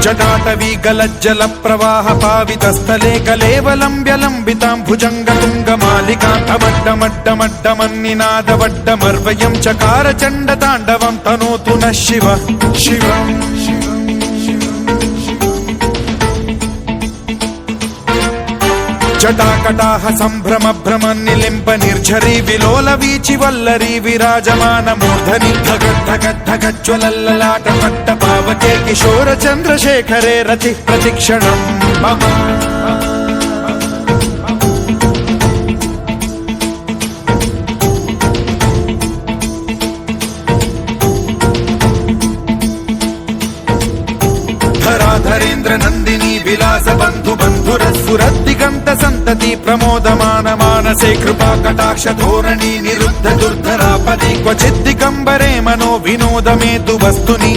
जटाटवी गलज्जल प्रवाह पावितस्थले कलेवलम्ब्यलम्बितां भुजङ्गतुङ्गमालिकान्तवड्डमड्डमड्डमन्निनादवड्डमर्वयं चकार चण्डताण्डवं तनोतु नः शिवः शिवम् जटाकटाह सम्भ्रम भ्रमन्निलिम्ब निर्झरी विलोल वीचि वल्लरी विराजमान मूर्धनि धगद्धगद्धगज्ज्वलल्ललाट पट्ट पावके किशोर चन्द्रशेखरे रतिः प्रतिक्षणम् मम धराधरेन्द्र नन्दिनी विलास बन्धु बन्धुरस्फुरद्दिगन्त सन्तति प्रमोदमान मानसे कृपा कटाक्ष धोरणी निरुद्ध दुर्धरापदि क्वचिद्दिगम्बरे मनो विनोदमेतु वस्तुनि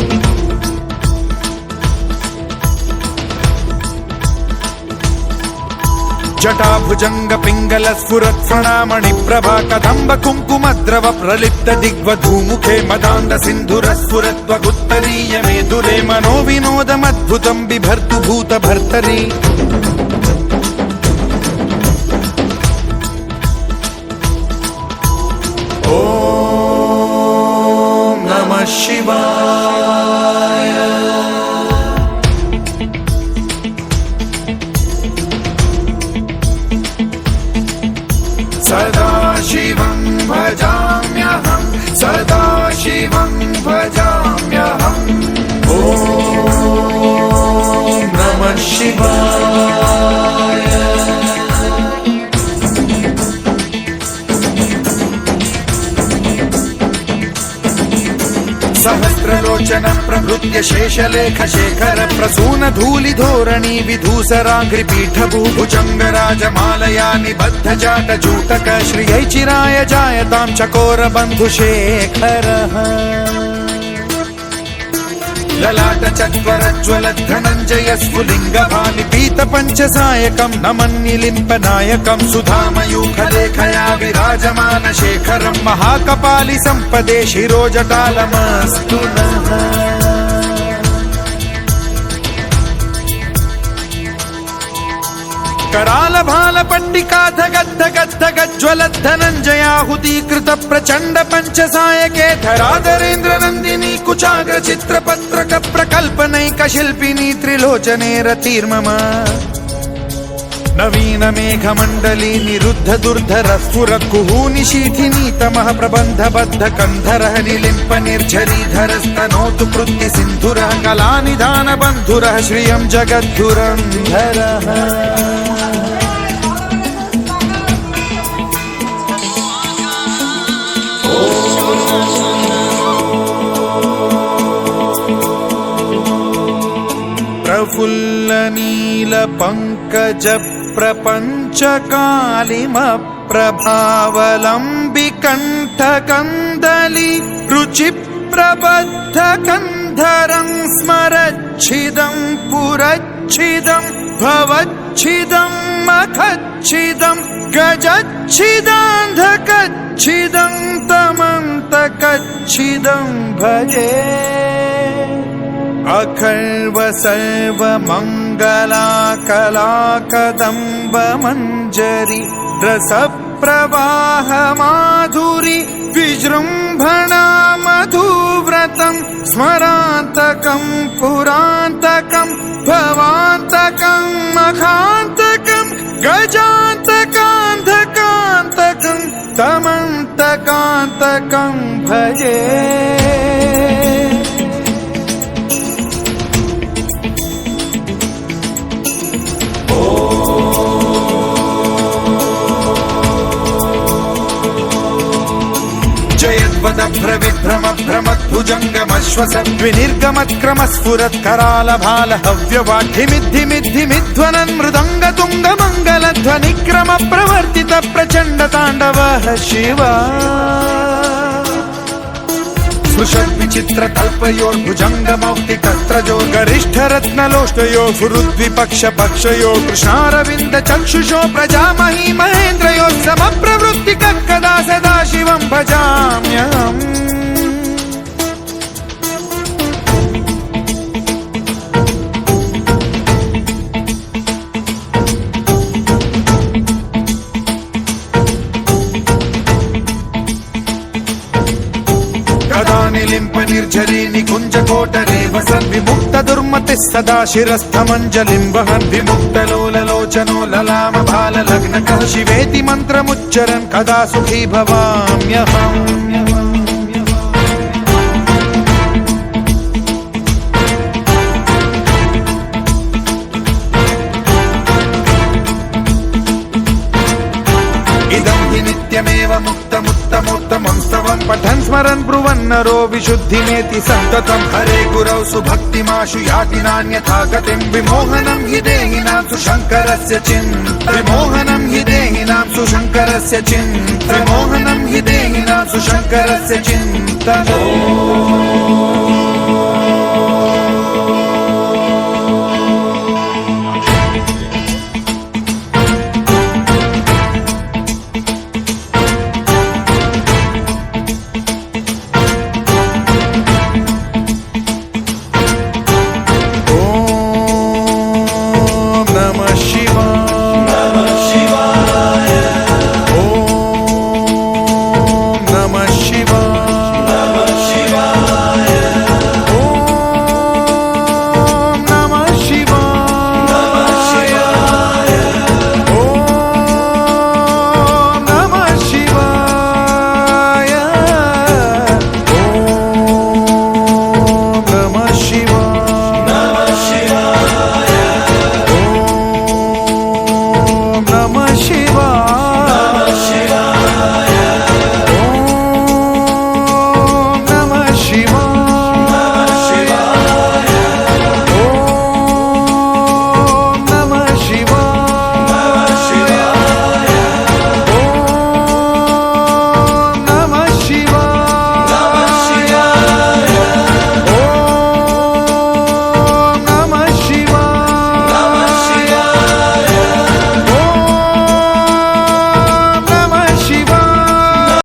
जटाभुजंग पिंगल स्फुरत् प्रणामणि प्रभा कदम्ब कुङ्कुमद्रव प्रलिप्त दिग्वधूमुखे मदान्द सिन्धुर स्फुरत्वगुत्तरीय मेदुरे मनो विनोदमद्भुतं बिभर्तु भूत भर्तरि ॐ नमः शिवाय सदा शिवं भजाम्यहं सदा शिवं भजाम्यहम् ॐ नमः शिवाय सहस्रलोचन प्रभृत्य शेषलेख शेखर प्रसून धूलि धोरणी विधूसराङ्घ्रि पीठभूभुजङ्ग राजमालया निबद्ध जाट जूटक श्रियै चिराय जायतां चकोर बन्धुशेखरः ललाट चत्वरज्वल धनञ्जय स्फुलिङ्ग भानिपीत पञ्चसायकं नमन्निलिम्प नायकं सुधामयूखलेखया विराजमान शेखरं महाकपालि सम्पदे शिरोजटालमस्तु नः कराल भाल पट्टिका धगद्धगद्धगज्ज्वलद्धनञ्जयाहुतीकृत प्रचण्ड पञ्चसायके धराधरेन्द्र नन्दिनी कुचाग्र चित्रपत्रक प्रकल्पनैक शिल्पिनी त्रिलोचने रतिर्मम नवीन मेघमण्डली निरुद्ध दुर्धर स्फुर कुहूनि शीथिनी तमः प्रबन्ध बद्ध कन्धरः निलिम्प निर्झरीधर स्तनोतु कृत्ति सिन्धुरः कलानिधान बन्धुरः श्रियं जगद्धुरन्धरः प्रफुल्ल नील पंकज प्रपंच कालिम प्रभावलंबि कंठ कंदली रुचि प्रबद्ध कंधरं स्मरच्छिदं पुरच्छिदं भवच्छिदं मखच्छिदं गजच्छिदान्धकच्छिदं तमन्तकच्छिदं भजे अखर्व सर्व मंगला कला कदम्ब मंजरी रस प्रवाह माधुरी विजृंभणा मधुव्रतं स्मरान्तकं पुरान्तकं भवान्तकं मखान्तकं गजान्तकान्धकान्तकं तमन्तकान्तकं भजे भ्रविभ्रम भ्रमद्भुजङ्गमश्वसद्विनिर्गमत्क्रम स्फुरत् कराल भाल हव्यवाढ्यमिद्धिमिद्धिमिध्वनन् मृदङ्ग तुङ्ग मङ्गलध्वनिक्रम प्रवर्तित प्रचण्ड ताण्डवः शिवा स्पृशद्विचित्र कल्पयोर्भुजङ्गमौक्तिकस्त्रजो गरिष्ठरत्नलोष्टयो फुरुद्विपक्ष पक्षयो कृष्णारविन्द चक्षुषो प्रजामही महेन्द्रयो समप्रवृत्तिकः कदा सदा शिवं भजाम्यहम् मतिः सदा शिरस्थमञ्जलिं वहन् विमुक्तलोललोचनो ललामभाललग्नकः शिवेति मन्त्रमुच्चरन् कदा सुखी भवाम्यहम् इदं हि नित्यमेव मुक्तमुत्तमोत्तमं स्तवं पठन् स्मरन् ब्रुवन्नरो विशुद्धिमेति सन्ततं हरे गुरौ सुभक्तिमाशु याति नान्यथा गतिं विमोहनं हि देहिनां सुशङ्करस्य विमोहनं हि देहिनां सुशङ्करस्य विमोहनं हि देहिनां सुशङ्करस्य चिन्तनम्